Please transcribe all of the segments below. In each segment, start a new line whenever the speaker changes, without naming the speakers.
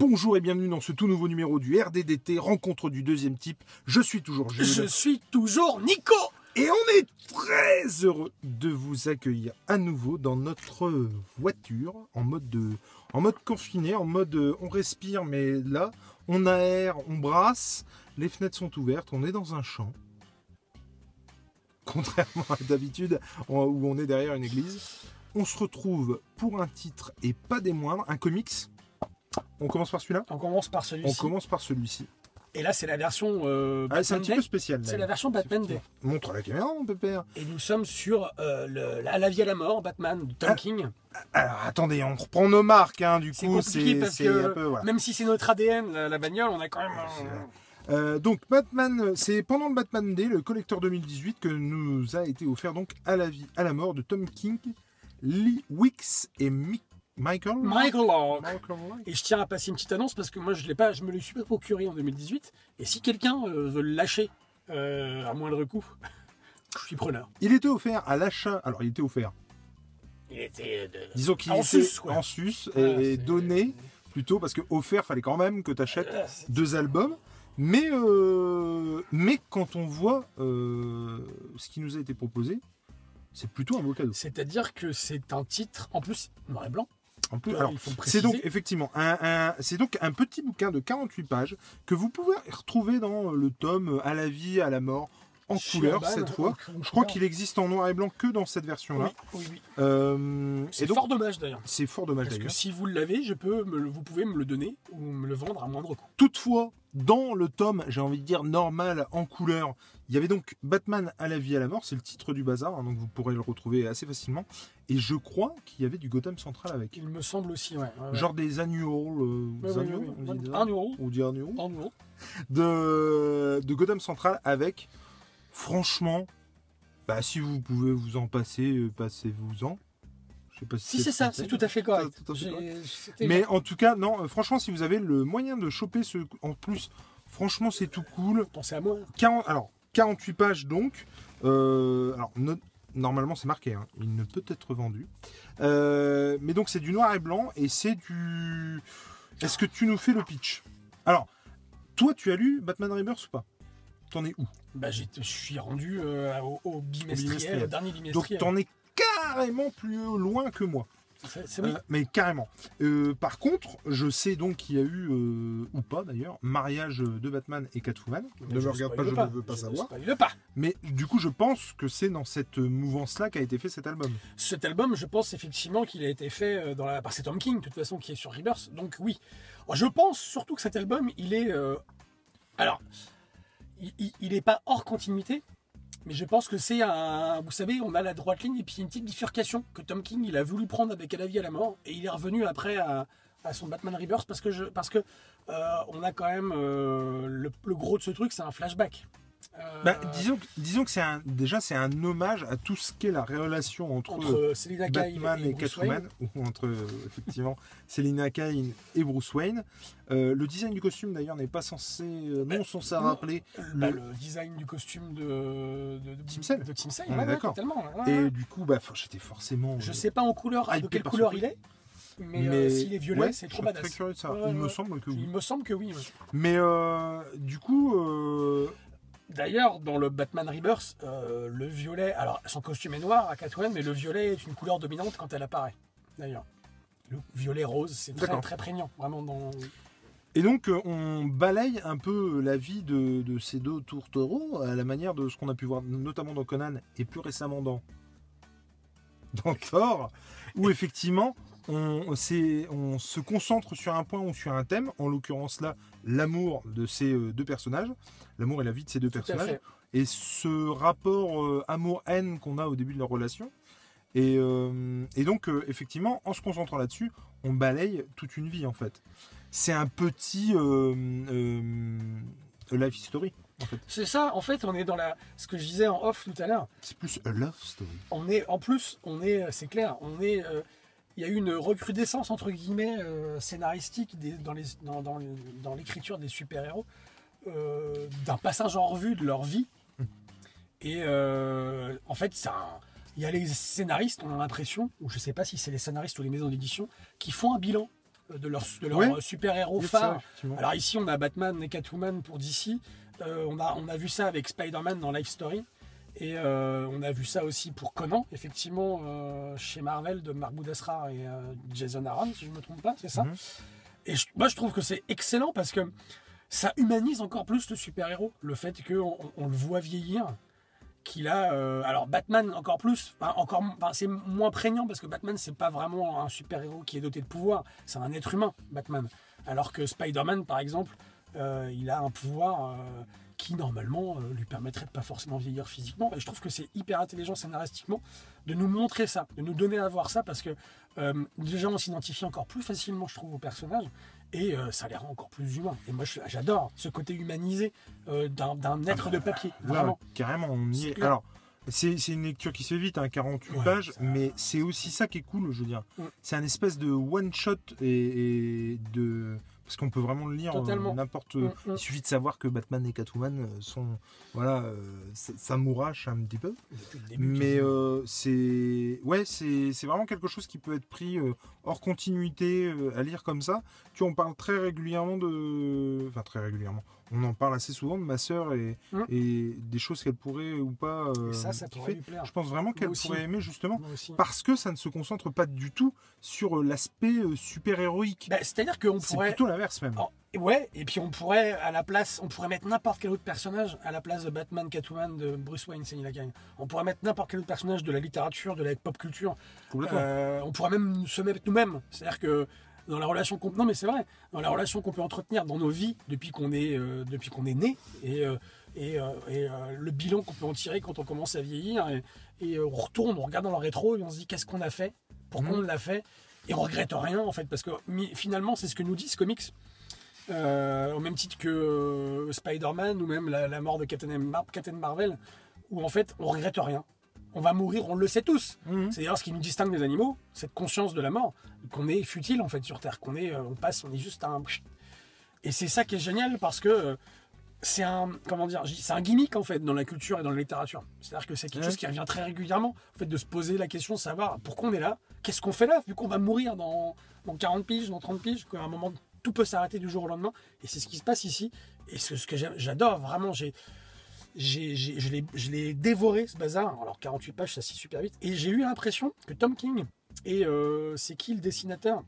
Bonjour et bienvenue dans ce tout nouveau numéro du RDDT, rencontre du deuxième type. Je suis toujours Jules.
Je suis toujours Nico.
Et on est très heureux de vous accueillir à nouveau dans notre voiture, en mode confiné, en mode on respire, mais là, on aère, on brasse, les fenêtres sont ouvertes, on est dans un champ. Contrairement à d'habitude, où on est derrière une église. On se retrouve pour un titre, et pas des moindres, un comics. On commence par celui-là ?
On commence par celui-ci.
On commence par celui-ci.
Et là, c'est la version
c'est un petit peu spécial.
C'est la version Batman Day.
Montre à la caméra, mon pépère.
Et nous sommes sur À la vie à la mort, Batman, de Tom King.
Alors, attendez, on reprend nos marques, hein, du
C'est
coup.
compliqué parce que,
un peu, voilà.
même si c'est notre ADN, la bagnole, on a quand même...
Donc, Batman, c'est pendant le Batman Day, le collecteur 2018, que nous a été offert donc À la vie, à la mort de Tom King, Lee Wicks et Michael Lark.
Et je tiens à passer une petite annonce parce que moi je me le suis pas procuré en 2018. Et si quelqu'un veut le lâcher à moindre coût, je suis preneur.
Il était offert à l'achat. Alors il était offert.
Il était
disons qu'il était en sus et donné plutôt parce que offert, fallait quand même que tu achètes 2 albums. Mais quand on voit ce qui nous a été proposé, c'est plutôt un beau cadeau.
C'est-à-dire que c'est un titre en plus noir et blanc.
Alors, c'est donc effectivement un petit bouquin de 48 pages que vous pouvez retrouver dans le tome À la vie, à la mort, en couleur cette fois. Je crois qu'il existe en noir et blanc que dans cette version-là.
Oui.
C'est
fort dommage d'ailleurs.
C'est fort dommage d'ailleurs.
Parce que si vous l'avez, vous pouvez me le donner ou me le vendre à moindre coût.
Toutefois, dans le tome, j'ai envie de dire normal, en couleur, il y avait donc Batman à la vie, à la mort, c'est le titre du bazar, hein, donc vous pourrez le retrouver assez facilement. Et je crois qu'il y avait du Gotham Central avec.
Il me semble aussi, ouais.
Genre des annuals, de Gotham Central avec, franchement, si vous pouvez vous en passer, passez-vous-en. Je sais pas si
c'est ça, c'est tout à fait correct.
Mais en tout cas, non, franchement, si vous avez le moyen de choper ce... En plus, franchement, c'est tout cool.
Pensez à moi.
48 pages donc. Normalement, c'est marqué, hein. Il ne peut être vendu. Mais donc, c'est du noir et blanc et c'est du... Est-ce que tu nous fais le pitch? Alors, toi, tu as lu Batman Rebirth ou pas? T'en es où?
Je suis rendu au bimestriel, au dernier bimestriel.
Donc, t'en es carrément plus loin que moi. Mais carrément. Par contre, je sais donc qu'il y a eu, ou pas d'ailleurs, mariage de Batman et Catwoman. Ne me regarde pas, je ne veux pas savoir. Mais du coup, je pense que c'est dans cette mouvance-là qu'a été fait cet album.
Cet album, je pense effectivement qu'il a été fait par c'est Tom King, de toute façon, qui est sur Rebirth. Donc oui. Je pense surtout que cet album, il est... il n'est pas hors continuité. Mais je pense que c'est vous savez, on a la droite ligne et puis une petite bifurcation que Tom King il a voulu prendre avec À la vie, à la mort, et il est revenu après à son Batman Rebirth parce que on a quand même le gros de ce truc, c'est un flashback.
Disons que c'est un hommage à tout ce qu'est la relation entre Batman et Catwoman, ou entre effectivement Selina Kyle et Bruce Wayne. Le design du costume d'ailleurs n'est pas censé rappeler
le design du costume de Tim Sale.
D'accord. Et du coup, j'étais forcément.
Je sais pas en couleur de quelle couleur il est. Mais s'il est violet, c'est trop badass.
Très curieux de ça. Il me semble que oui.
Il me semble que oui.
Mais du coup.
D'ailleurs, dans le Batman Rebirth, le violet, alors son costume est noir à Catwoman, mais le violet est une couleur dominante quand elle apparaît. D'ailleurs, le violet rose, c'est très, très prégnant, vraiment dans.
Et donc, on balaye un peu la vie de ces deux tourtereaux à la manière de ce qu'on a pu voir, notamment dans Conan et plus récemment dans Thor, où effectivement. On se concentre sur un point ou sur un thème, en l'occurrence là, l'amour de ces deux personnages, l'amour et la vie de ces deux personnages, et ce rapport amour-haine qu'on a au début de leur relation. Et donc, effectivement, en se concentrant là-dessus, on balaye toute une vie en fait. C'est un petit life story. En fait.
C'est ça, en fait, on est dans ce que je disais en off tout à l'heure.
C'est plus a love story.
C'est clair, il y a eu une recrudescence entre guillemets scénaristique dans l'écriture des super-héros, d'un passage en revue de leur vie. Et en fait, il y a les scénaristes, on a l'impression, ou je sais pas si c'est les scénaristes ou les maisons d'édition, qui font un bilan de leur
Ouais.
super-héros
Il y a de ça,
phare.
effectivement.
Alors ici, on a Batman et Catwoman pour DC. On a vu ça avec Spider-Man dans Life Story. Et on a vu ça aussi pour Conan, effectivement, chez Marvel, de Mark Boudasra et Jason Aaron, si je ne me trompe pas, c'est ça. Et moi, je trouve que c'est excellent parce que ça humanise encore plus le super-héros. Le fait qu'on le voit vieillir, qu'il a... alors Batman encore plus, c'est moins prégnant parce que Batman, c'est pas vraiment un super-héros qui est doté de pouvoir, c'est un être humain, Batman. Alors que Spider-Man, par exemple, il a un pouvoir... qui normalement lui permettrait de pas forcément vieillir physiquement. Et je trouve que c'est hyper intelligent scénaristiquement de nous montrer ça, de nous donner à voir ça, parce que déjà on s'identifie encore plus facilement, je trouve, au personnage, et ça les rend encore plus humains. Et moi j'adore ce côté humanisé d'un être de papier, vraiment.
Ouais, carrément, on y est.
clair.
Alors, c'est une lecture qui se fait vite, 48 pages, mais c'est aussi ça qui est cool, je veux dire. C'est un espèce de one-shot et de... Parce qu'on peut vraiment le lire n'importe... Il suffit de savoir que Batman et Catwoman sont... Voilà, ça mourrache un petit peu. Mais c'est vraiment quelque chose qui peut être pris hors continuité à lire comme ça. Tu vois, on parle très régulièrement de... Enfin, très régulièrement. On en parle assez souvent de ma sœur et des choses qu'elle pourrait ou pas
ça pourrait lui plaire.
Je pense vraiment qu'elle pourrait aimer, justement, parce que ça ne se concentre pas du tout sur l'aspect super-héroïque.
C'est-à-dire qu'on pourrait...
C'est plutôt l'inverse même.
Ouais, et puis on pourrait mettre n'importe quel autre personnage à la place de Batman, Catwoman, de Bruce Wayne, c'est la gagne. On pourrait mettre n'importe quel autre personnage de la littérature, de la pop culture. On pourrait même se mettre nous-mêmes. C'est-à-dire que dans la relation qu'on... Non mais c'est vrai, dans la relation qu'on peut entretenir dans nos vies depuis qu'on est né, et le bilan qu'on peut en tirer quand on commence à vieillir, et on retourne, on regarde dans le rétro et on se dit qu'est-ce qu'on a fait, pourquoi on l'a fait, et on regrette rien en fait, parce que finalement c'est ce que nous dit ce comics. Au même titre que Spider-Man ou même la mort de Captain Marvel, où en fait on regrette rien. On va mourir, on le sait tous. C'est d'ailleurs ce qui nous distingue des animaux, cette conscience de la mort, qu'on est futile en fait sur Terre, on est juste un... Et c'est ça qui est génial parce que c'est un gimmick en fait dans la culture et dans la littérature. C'est-à-dire que c'est quelque chose qui revient très régulièrement, en fait, de se poser la question de savoir pourquoi on est là, qu'est-ce qu'on fait là, vu qu'on va mourir dans 40 piges, dans 30 piges, qu'à un moment tout peut s'arrêter du jour au lendemain. Et c'est ce qui se passe ici. Et ce que j'adore vraiment, je l'ai dévoré ce bazar. Alors 48 pages, ça se lit super vite. Et j'ai eu l'impression que Tom King et c'est qui le dessinateur?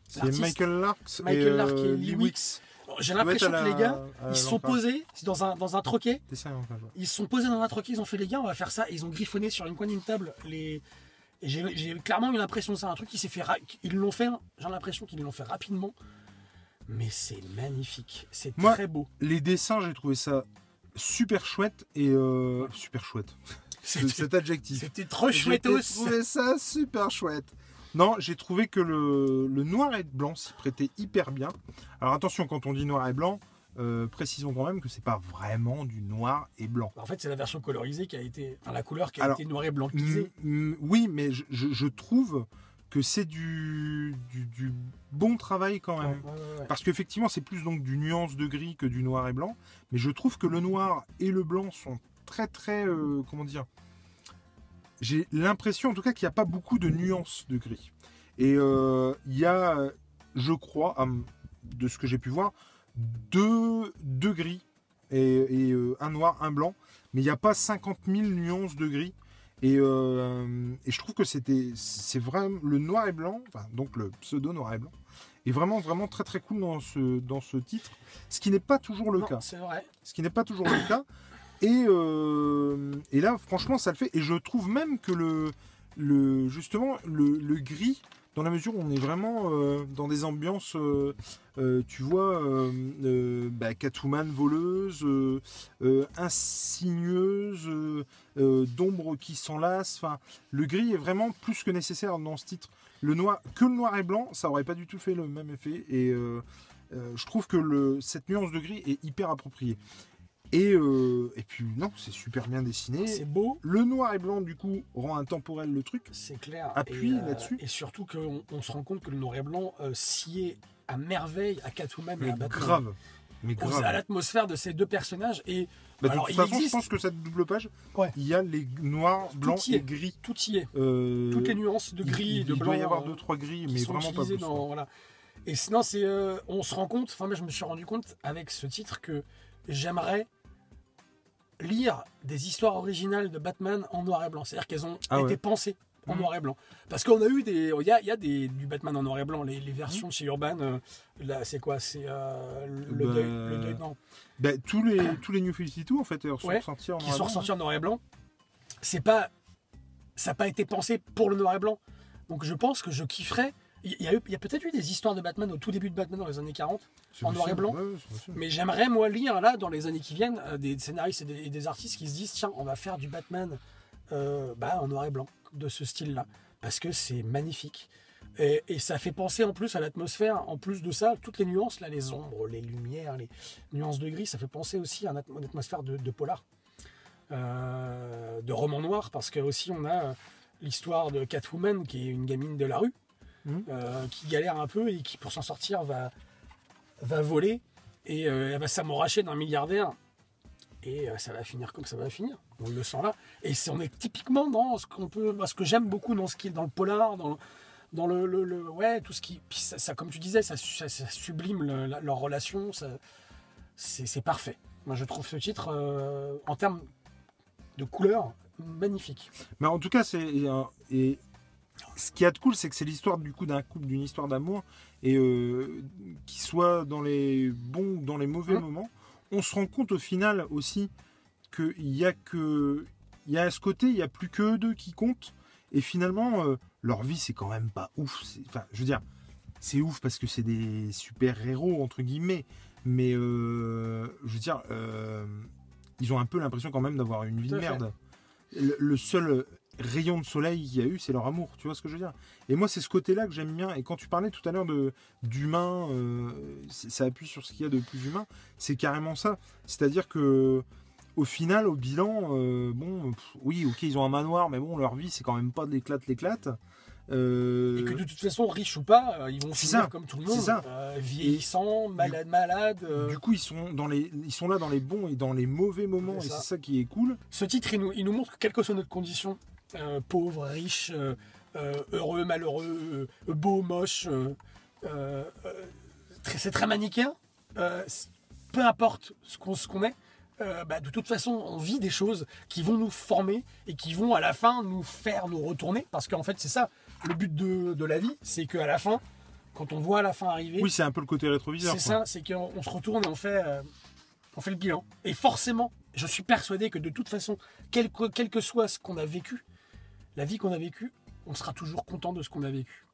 C'est Michael Lark
et Lee Wicks. J'ai l'impression que les gars, ils se sont posés dans un troquet. Ils se sont posés dans un troquet, ils ont fait les gars, on va faire ça. Et ils ont griffonné sur une coin d'une table et j'ai clairement eu l'impression que c'est un truc qui s'est fait. Ils l'ont fait. J'ai l'impression qu'ils l'ont fait rapidement. Mais c'est magnifique, c'est très beau.
Les dessins, j'ai trouvé ça super chouette et super chouette. Cet adjectif.
C'était trop chouettos.
J'ai trouvé ça super chouette. Non, j'ai trouvé que le noir et blanc s'y prêtait hyper bien. Alors attention, quand on dit noir et blanc, précisons quand même que c'est pas vraiment du noir et blanc.
En fait, c'est la version colorisée qui a été, enfin la couleur qui a été noir et blanc.
Oui, mais je trouve que c'est du bon travail quand même.
Ouais.
Parce qu'effectivement, c'est plus donc du nuance de gris que du noir et blanc. Mais je trouve que le noir et le blanc sont très très... comment dire, j'ai l'impression en tout cas qu'il n'y a pas beaucoup de nuances de gris. Et il y a, je crois, de ce que j'ai pu voir, deux gris et un noir, un blanc. Mais il n'y a pas 50 000 nuances de gris. Et je trouve que c'est vraiment le noir et blanc, enfin, donc le pseudo noir et blanc, est vraiment très très cool dans ce titre, ce qui n'est pas toujours le cas.
C'est vrai.
Ce qui n'est pas toujours le cas. Et là, franchement, ça le fait. Et je trouve même que justement le gris, dans la mesure où on est vraiment dans des ambiances, tu vois, Catwoman voleuse, insigneuse, d'ombre qui s'enlace. Enfin, le gris est vraiment plus que nécessaire dans ce titre. Le noir et blanc, ça aurait pas du tout fait le même effet. Et je trouve que cette nuance de gris est hyper appropriée. Et puis non, c'est super bien dessiné.
C'est beau.
Le noir et blanc, du coup, rend intemporel le truc.
C'est clair.
Appuie là-dessus.
Et surtout qu'on se rend compte que le noir et blanc sied à merveille à Catwoman et à Batman.
Grave.
À l'atmosphère de ces deux personnages. Et
de toute façon, je pense que cette double page, il y a les noirs, blancs et gris.
Tout y est. Toutes les nuances de gris et de blanc.
Il doit y avoir 2-3 gris, mais vraiment pas plus.
Voilà. Et sinon, on se rend compte, enfin moi je me suis rendu compte avec ce titre que j'aimerais lire des histoires originales de Batman en noir et blanc. C'est-à-dire qu'elles ont été pensées en noir et blanc. Parce qu'on a eu il y a du Batman en noir et blanc, les versions de chez Urban, là c'est quoi? C'est le deuil, non.
Tous les New 52 en fait sont sortis en noir et blanc. Qui sont
sortis en noir et blanc. Ça n'a pas été pensé pour le noir et blanc. Donc je pense que je kifferais. Il y a peut-être eu des histoires de Batman au tout début de Batman dans les années 40, en noir et blanc. Mais j'aimerais, moi, lire là, dans les années qui viennent, des scénaristes et des artistes qui se disent tiens, on va faire du Batman en noir et blanc, de ce style-là. Parce que c'est magnifique. Et ça fait penser en plus à l'atmosphère. En plus de ça, toutes les nuances, là, les ombres, les lumières, les nuances de gris, ça fait penser aussi à une atmosphère de polar, de roman noir. Parce que aussi, on a l'histoire de Catwoman, qui est une gamine de la rue. Qui galère un peu et qui pour s'en sortir va voler et elle va s'amouracher d'un milliardaire et ça va finir comme ça va finir, on le sent là, et on est typiquement dans ce que j'aime beaucoup dans ce qui est dans le polar, dans le tout ce qui, puis ça comme tu disais, ça sublime leur relation, c'est parfait. Moi je trouve ce titre en termes de couleurs magnifique.
Mais en tout cas ce qui est de cool, c'est que c'est l'histoire du coup d'un couple, d'une histoire d'amour, et qui soit dans les bons ou dans les mauvais moments, on se rend compte au final aussi qu'il y a à ce côté, il n'y a plus que eux deux qui comptent, et finalement leur vie c'est quand même pas ouf. Enfin, je veux dire, c'est ouf parce que c'est des super héros entre guillemets, mais je veux dire, ils ont un peu l'impression quand même d'avoir une vie de merde. Le seul rayon de soleil qu'il y a eu, c'est leur amour, tu vois ce que je veux dire. Et moi, c'est ce côté-là que j'aime bien. Et quand tu parlais tout à l'heure d'humain, ça appuie sur ce qu'il y a de plus humain, c'est carrément ça. C'est-à-dire que au final, au bilan, oui, ok, ils ont un manoir, mais bon, leur vie, c'est quand même pas de l'éclate.
Et que de toute façon, riches ou pas, ils vont finir comme tout le monde, vieillissants, malades.
Du coup, ils sont là dans les bons et dans les mauvais moments, et c'est ça qui est cool.
Ce titre, il nous montre que quelle que soit notre condition, pauvre, riche, heureux, malheureux, beau, moche, c'est très manichéen. Peu importe ce qu'on est, de toute façon, on vit des choses qui vont nous former et qui vont à la fin nous faire nous retourner. Parce qu'en fait, c'est ça, le but de la vie, c'est qu'à la fin, quand on voit la fin arriver...
Oui, c'est un peu le côté rétroviseur.
C'est ça, c'est qu'on se retourne et on fait le bilan. Et forcément, je suis persuadé que de toute façon, quel que soit ce qu'on a vécu, la vie qu'on a vécue, on sera toujours content de ce qu'on a vécu.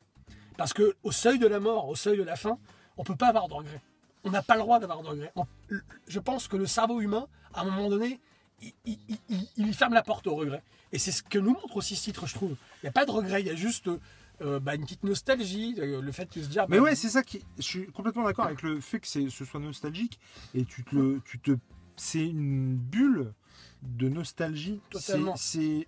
Parce qu'au seuil de la mort, au seuil de la fin, on ne peut pas avoir de regrets. On n'a pas le droit d'avoir de regrets. Je pense que le cerveau humain, à un moment donné, il ferme la porte au regret. Et c'est ce que nous montre aussi ce titre, je trouve. Il n'y a pas de regret, il y a juste une petite nostalgie, le fait de se dire...
Mais ouais, c'est ça qui... Je suis complètement d'accord avec le fait que ce soit nostalgique, et c'est une bulle de nostalgie.
Totalement.
C'est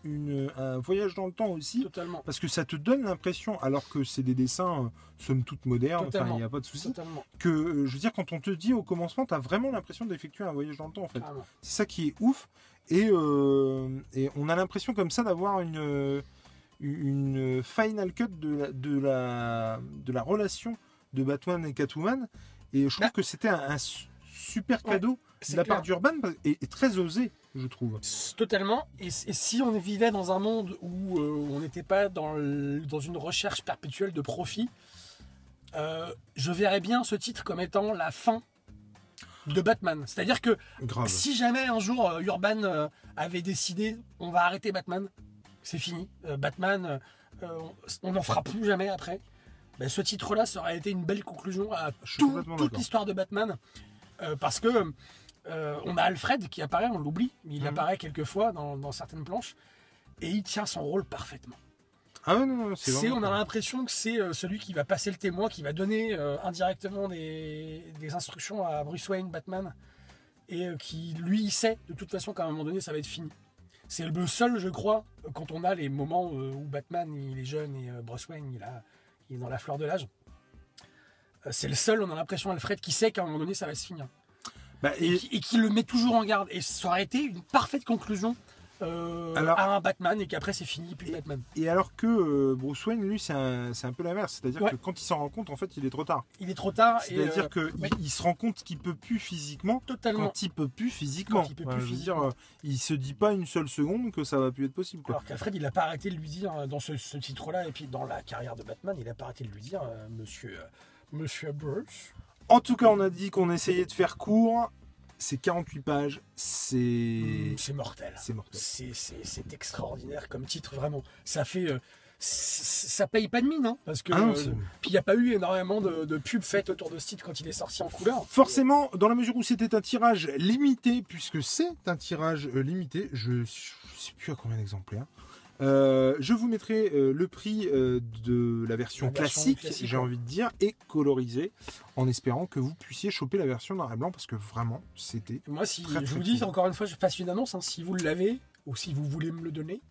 un voyage dans le temps aussi.
Totalement.
Parce que ça te donne l'impression, alors que c'est des dessins somme toute modernes, il n'y a pas de souci, que je veux dire, quand on te dit au commencement, tu as vraiment l'impression d'effectuer un voyage dans le temps en fait. C'est ça qui est ouf. Et on a l'impression comme ça d'avoir une final cut de la relation de Batman et Catwoman. Et je trouve que c'était un super cadeau de la part d'Urban et très osé, je trouve.
Totalement. Et si on vivait dans un monde où on n'était pas dans une recherche perpétuelle de profit, je verrais bien ce titre comme étant la fin de Batman. C'est-à-dire que si jamais un jour Urban avait décidé on va arrêter Batman, c'est fini. Batman, on n'en fera plus jamais après. Ce titre-là, ça aurait été une belle conclusion à toute l'histoire de Batman. Parce que on a Alfred qui apparaît, on l'oublie, mais il apparaît quelquefois dans certaines planches et il tient son rôle parfaitement.
Ah ouais, non,
on a l'impression que c'est celui qui va passer le témoin, qui va donner indirectement des instructions à Bruce Wayne, Batman, et qui lui il sait de toute façon qu'à un moment donné ça va être fini. C'est le seul, je crois, quand on a les moments où Batman il est jeune et Bruce Wayne il est dans la fleur de l'âge. C'est le seul, on a l'impression, Alfred, qui sait qu'à un moment donné ça va se finir. Et qui le met toujours en garde. Et ça aurait été une parfaite conclusion à un Batman et qu'après c'est fini, plus de Batman.
Et alors que Bruce Wayne, lui, c'est un peu l'inverse. C'est-à-dire que quand il s'en rend compte, en fait, il est trop tard.
Il est trop tard.
C'est-à-dire qu'il se rend compte qu'il peut plus physiquement.
Totalement.
Quand il peut plus physiquement. Il se dit pas une seule seconde que ça va plus être possible. Quoi.
Alors qu'Alfred, il n'a pas arrêté de lui dire, dans ce titre-là, et puis dans la carrière de Batman, il n'a pas arrêté de lui dire, Monsieur Bruce.
En tout cas, on a dit qu'on essayait de faire court. C'est 48 pages, c'est
mortel.
C'est mortel.
C'est extraordinaire comme titre, vraiment. Ça fait... ça paye pas de mine, hein, parce que puis il n'y a pas eu énormément de pubs faites autour de ce titre quand il est sorti en couleur.
Forcément, dans la mesure où c'était un tirage limité, puisque c'est un tirage limité, je ne sais plus à combien d'exemplaires. Je vous mettrai le prix de la version classique, j'ai envie de dire, et colorisée, en espérant que vous puissiez choper la version noir et blanc, parce que vraiment, c'était...
Moi, si très, je vous dis, encore une fois, je passe une annonce, hein, si vous l'avez, ou si vous voulez me le donner.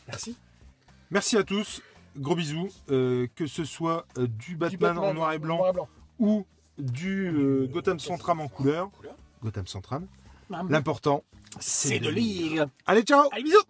Merci. Merci
à tous, gros bisous, que ce soit du Batman en noir et blanc, ou du Gotham Central en couleur. Gotham Central. L'important, c'est de lire. Allez, ciao.
Allez, bisous.